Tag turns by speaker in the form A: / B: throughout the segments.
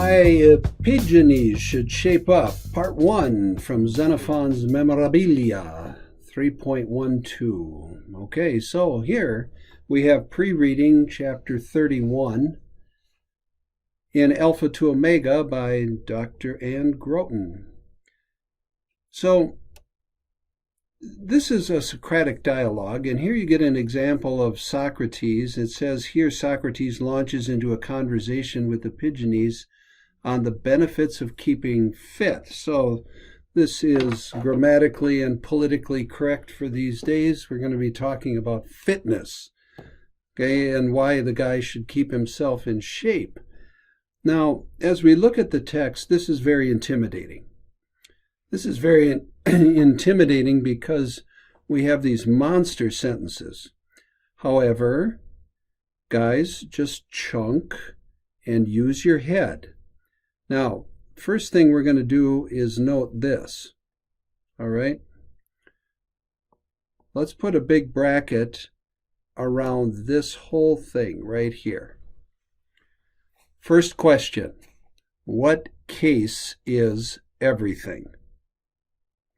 A: Why Pigeons Should Shape Up, Part 1 from Xenophon's Memorabilia 3.12. Okay, so here we have pre-reading chapter 31 in Alpha to Omega by Dr. Ann Groton. So this is a Socratic dialogue, and here you get an example of Socrates. It says here Socrates launches into a conversation with the Pigeons on the benefits of keeping fit. So this is grammatically and politically correct for these days. We're going to be talking about fitness, okay, and why the guy should keep himself in shape. Now, as we look at the text, this is very intimidating. This is very intimidating because we have these monster sentences. However, guys, just chunk and use your head. Now, first thing we're going to do is note this. All right? Let's put a big bracket around this whole thing right here. First question, what case is everything?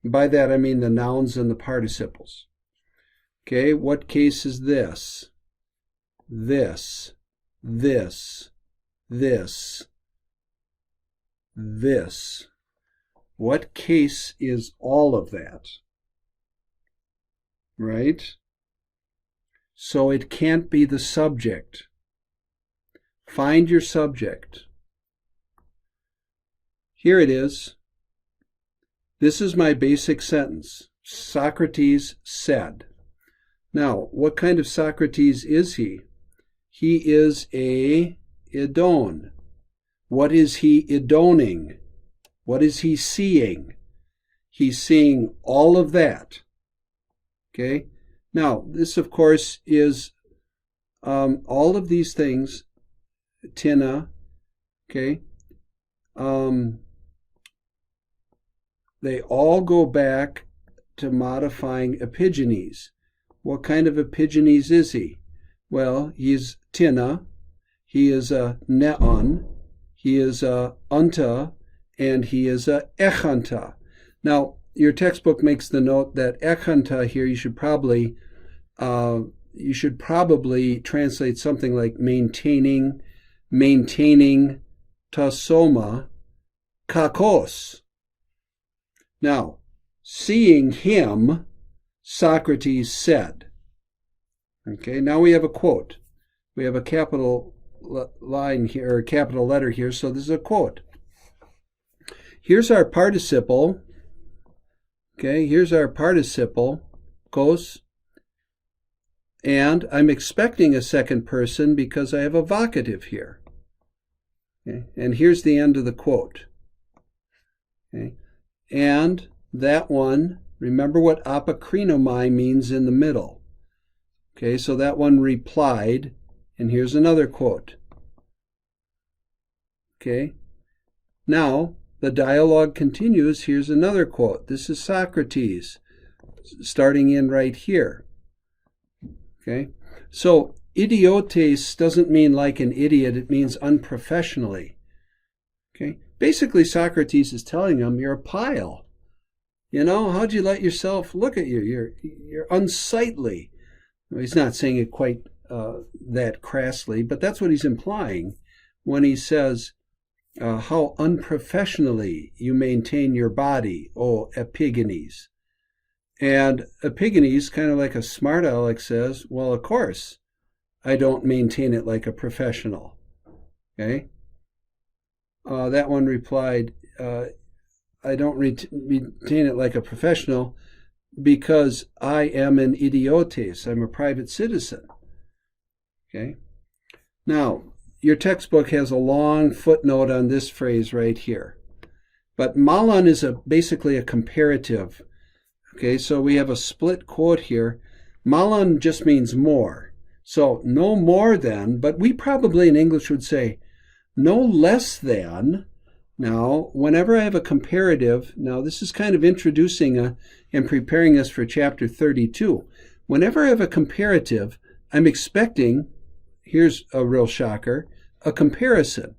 A: By that I mean the nouns and the participles. Okay, what case is this? This, this, this, this. What case is all of that? Right? So it can't be the subject. Find your subject. Here it is. This is my basic sentence. Socrates said. Now, what kind of Socrates is he? He is a Idon. What is he Idoning? What is he seeing? He's seeing all of that. Okay? Now, this, of course, is all of these things, Tina, okay? They all go back to modifying Epigenes. What kind of Epigenes is he? Well, he's Tina, he is a Neon, he is a Unta, and he is a Echanta. Now, your textbook makes the note that Echanta here you should probably translate something like maintaining tasoma kakos. Now, seeing him, Socrates said. Okay, now we have a quote. We have a capital line here, or a capital letter here, so this is a quote. Here's our participle. Okay, here's our participle, kos. And I'm expecting a second person because I have a vocative here. Okay, and here's the end of the quote. Okay. And that one, remember what apokrinomai means in the middle. Okay, so that one replied, and here's another quote. Okay, now the dialogue continues. Here's another quote. This is Socrates, starting in right here. Okay, so idiotes doesn't mean like an idiot, it means unprofessionally. Okay. Basically, Socrates is telling him, you're a pile. You know, how'd you let yourself look at you? You're unsightly. Well, he's not saying it quite that crassly, but that's what he's implying when he says how unprofessionally you maintain your body, O Epigenes. And Epigenes, kind of like a smart aleck, says, well, of course, I don't maintain it like a professional. Okay? That one replied, I don't retain it like a professional because I am an idiotes. I'm a private citizen. Okay. Now, your textbook has a long footnote on this phrase right here. But malon is basically a comparative. Okay, so we have a split quote here. Malon just means more. So no more than, but we probably in English would say, no less than. Now, whenever I have a comparative, now this is kind of introducing and preparing us for chapter 32. Whenever I have a comparative, I'm expecting, here's a real shocker, a comparison.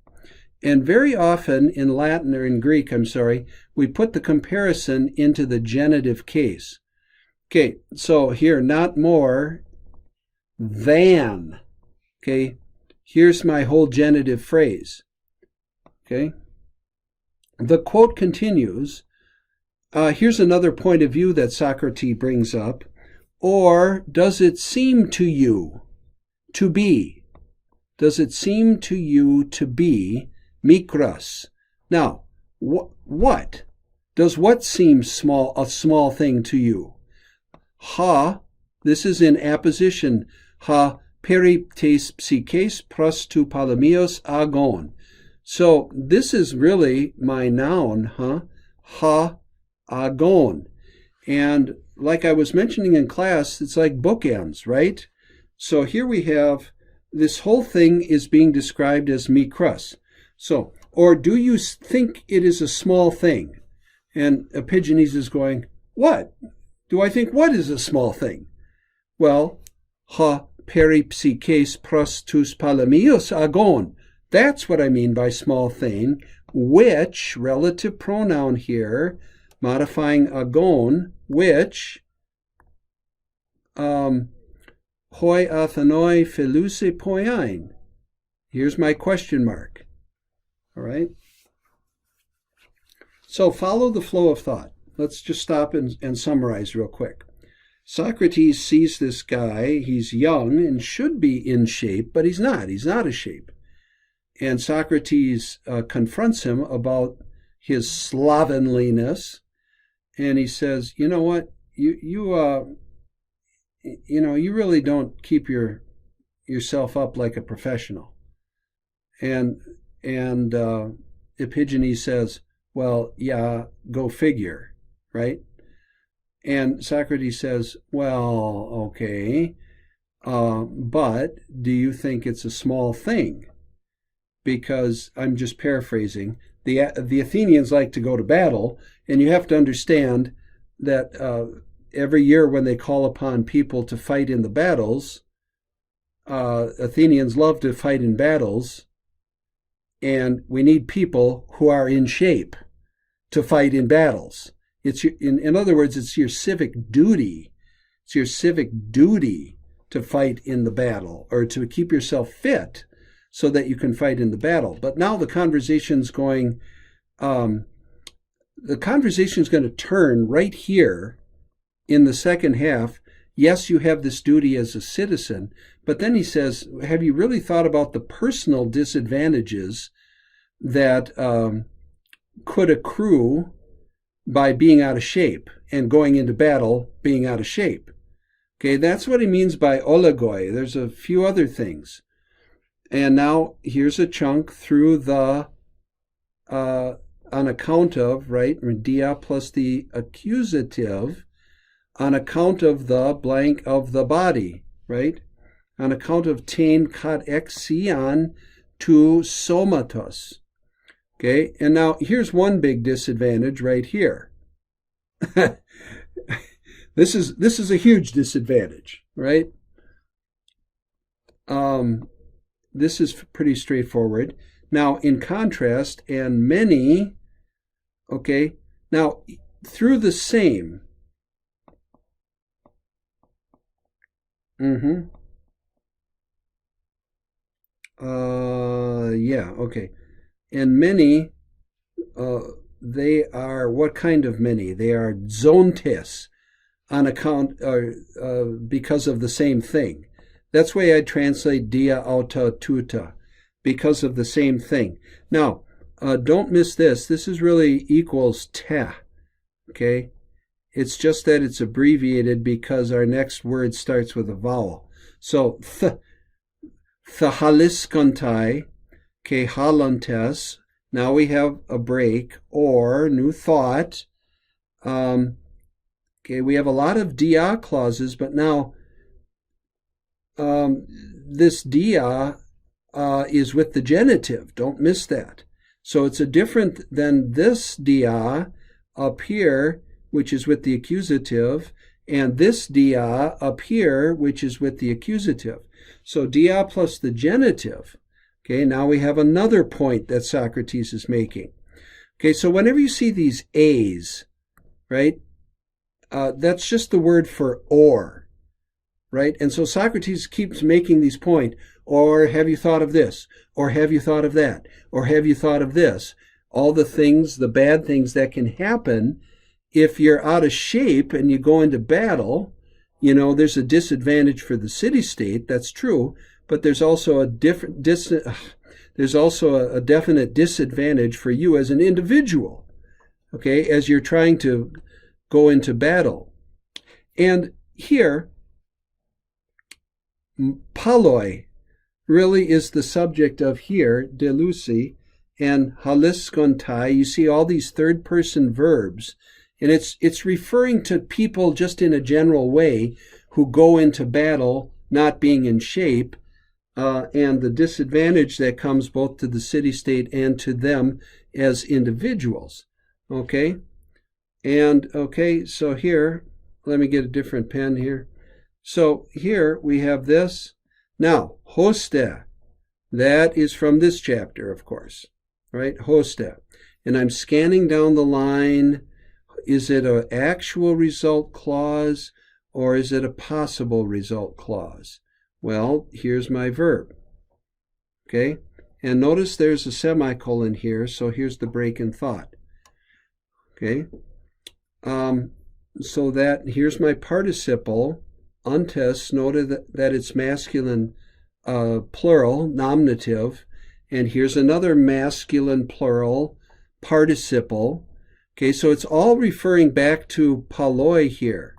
A: And very often in Latin, or in Greek, I'm sorry, we put the comparison into the genitive case. Okay, so here, not more than. Okay, here's my whole genitive phrase. Okay, the quote continues. Here's another point of view that Socrates brings up. Or does it seem to you to be? Does it seem to you to be mikros? Now, what? Does what seem small, a small thing to you? Ha, this is in apposition. Ha periptes psyches pros tu palamios agon. So this is really my noun, ha agon. And like I was mentioning in class, it's like bookends, right? So here we have, this whole thing is being described as mikros. So, or do you think it is a small thing? And Epigenes is going, what? Do I think what is a small thing? Well, ha peripsyches pros tus palamios agon. That's what I mean by small thing, which, relative pronoun here, modifying agon, which, hoi athanoi pheluse poiein. Here's my question mark. All right? So follow the flow of thought. Let's just stop and summarize real quick. Socrates sees this guy. He's young and should be in shape, but he's not. He's out of shape. And Socrates confronts him about his slovenliness. And he says, you know what? You really don't keep yourself up like a professional. And Epigenes says, well, yeah, go figure, right? And Socrates says, well, okay, but do you think it's a small thing? Because I'm just paraphrasing. The Athenians like to go to battle, and you have to understand that every year when they call upon people to fight in the battles, Athenians love to fight in battles, and we need people who are in shape to fight in battles. It's in other words, it's your civic duty. It's your civic duty to fight in the battle, or to keep yourself fit so that you can fight in the battle. But now the conversation's going. The conversation is going to turn right here in the second half. Yes, you have this duty as a citizen, but then he says, have you really thought about the personal disadvantages that could accrue by being out of shape and going into battle being out of shape? Okay, that's what he means by oligoi. There's a few other things. And now here's a chunk through the on account of, right, dia plus the accusative, on account of the blank of the body, right? On account of tein kat exian to somatos. Okay, and now here's one big disadvantage right here. This is a huge disadvantage, right? This is pretty straightforward. Now, in contrast, and many, okay, now through the same, okay, and many, they are, what kind of many? They are zontes, on account, because of the same thing. That's the way I translate dia auta tuta, because of the same thing. Now, don't miss this. This is really equals te, okay? It's just that it's abbreviated because our next word starts with a vowel. So, thahaliskantai, ke halantes. Now we have a break, or new thought. Okay, we have a lot of dia clauses, but now this dia is with the genitive. Don't miss that. So it's a different than this dia up here, which is with the accusative, and this dia up here, which is with the accusative. So dia plus the genitive. Okay, now we have another point that Socrates is making. Okay, so whenever you see these A's, right, that's just the word for or, right? And so Socrates keeps making these points, or have you thought of this? Or have you thought of that? Or have you thought of this? All the things, the bad things that can happen if you're out of shape and you go into battle. You know, there's a disadvantage for the city-state, that's true, but there's also a definite disadvantage for you as an individual, okay, as you're trying to go into battle. And here, paloi really is the subject of here, delusi, and haliskontai. You see all these third-person verbs, and it's referring to people just in a general way who go into battle not being in shape, and the disadvantage that comes both to the city-state and to them as individuals. Okay? And, okay, so here, let me get a different pen here. So here we have this. Now, hoste, that is from this chapter, of course, right? Hoste. And I'm scanning down the line. Is it an actual result clause or is it a possible result clause? Well, here's my verb. Okay? And notice there's a semicolon here, so here's the break in thought. Okay? So that here's my participle, untes, noted that it's masculine plural, nominative, and here's another masculine plural participle. Okay, so it's all referring back to paloi here.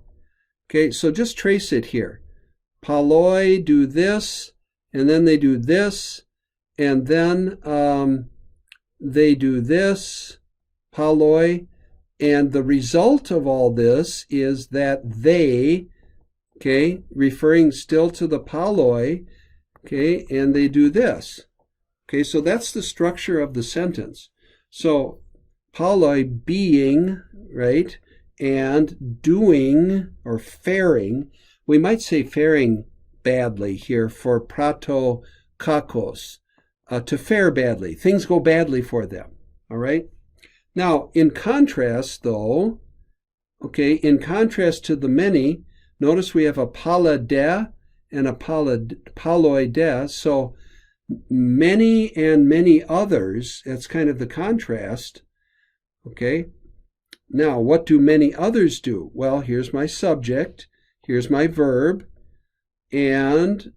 A: Okay, so just trace it here. Paloi do this, and then they do this, and then they do this, paloi, and the result of all this is that they, okay, referring still to the paloi, okay, and they do this. Okay, so that's the structure of the sentence. So paloi being, right, and doing or faring. We might say faring badly here for prato kakos, to fare badly. Things go badly for them, all right? Now, in contrast, though, okay, in contrast to the many, notice we have a pala de and a paloi de, so many and many others, that's kind of the contrast, okay? Now, what do many others do? Well, here's my subject, here's my verb, and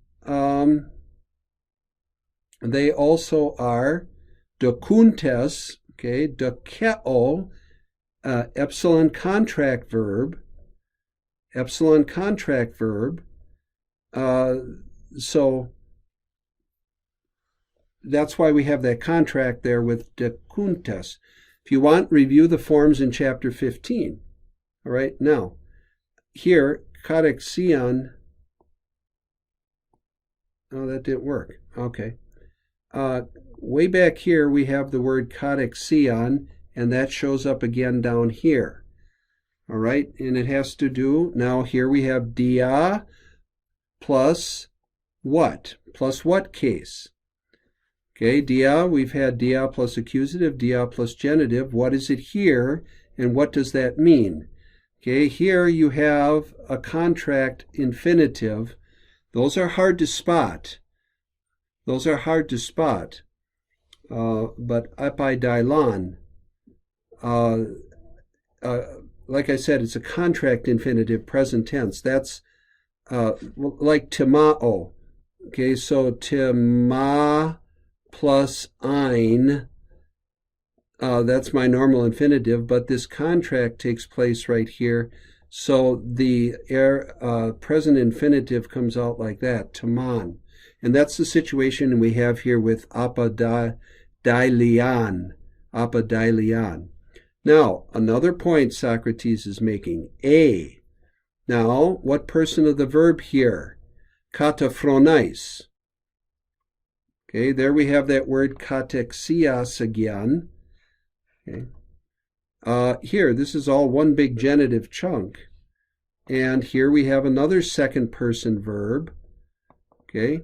A: they also are docuntes, okay, dokeo, epsilon contract verb, so that's why we have that contract there with docuntes. If you want, review the forms in chapter 15. All right, now, here, katexion, oh, that didn't work. Okay. Way back here, we have the word katexion, and that shows up again down here. All right, and it has to do, now here we have dia plus what? Plus what case? Okay, dia, we've had dia plus accusative, dia plus genitive. What is it here, and what does that mean? Okay, here you have a contract infinitive. Those are hard to spot. But epaidailan, like I said, it's a contract infinitive, present tense. That's like timao. Okay, so tima plus ein, that's my normal infinitive, but this contract takes place right here. So the present infinitive comes out like that, taman. And that's the situation we have here with apadailian. Now, another point Socrates is making, a. Now, what person of the verb here? Kataphronies. Okay, there we have that word katexias again. Okay. Here, this is all one big genitive chunk. And here we have another second person verb. Okay.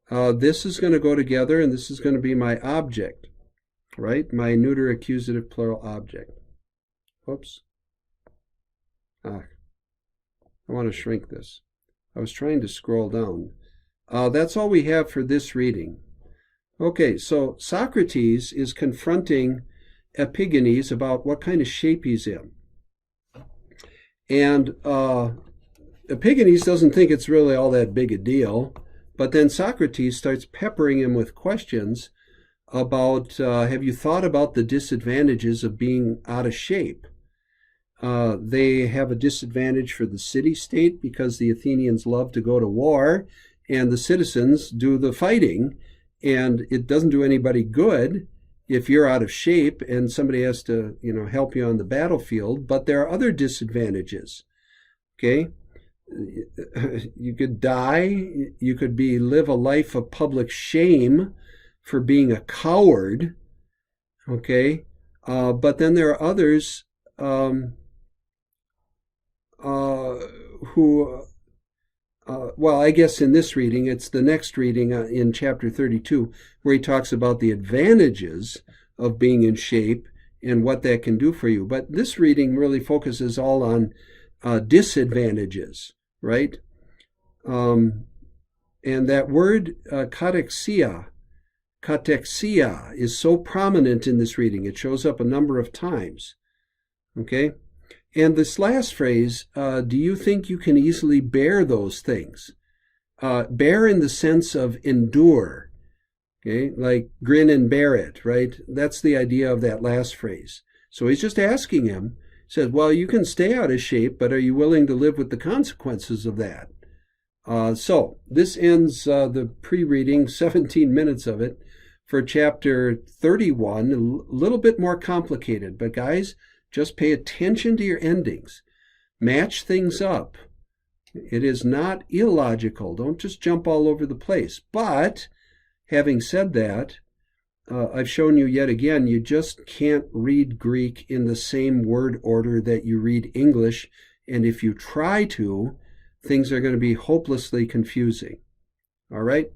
A: This is going to go together, and this is going to be my object, right? My neuter accusative plural object. Whoops. I want to shrink this. I was trying to scroll down. That's all we have for this reading. Okay, so Socrates is confronting Epigenes about what kind of shape he's in. And Epigenes doesn't think it's really all that big a deal, but then Socrates starts peppering him with questions about, have you thought about the disadvantages of being out of shape? They have a disadvantage for the city-state because the Athenians love to go to war and the citizens do the fighting, and it doesn't do anybody good if you're out of shape and somebody has to, help you on the battlefield. But there are other disadvantages. Okay, you could die. You could live a life of public shame for being a coward. Okay, but then there are others who. Well, I guess in this reading, it's the next reading in chapter 32, where he talks about the advantages of being in shape and what that can do for you. But this reading really focuses all on disadvantages, right? And that word katexia is so prominent in this reading. It shows up a number of times, okay? And this last phrase, do you think you can easily bear those things? Bear in the sense of endure, okay? Like grin and bear it, right? That's the idea of that last phrase. So he's just asking him, he says, well, you can stay out of shape, but are you willing to live with the consequences of that? So this ends the pre-reading, 17 minutes of it, for chapter 31, a little bit more complicated. But guys, just pay attention to your endings. Match things up. It is not illogical. Don't just jump all over the place. But having said that, I've shown you yet again, you just can't read Greek in the same word order that you read English. And if you try to, things are going to be hopelessly confusing. All right?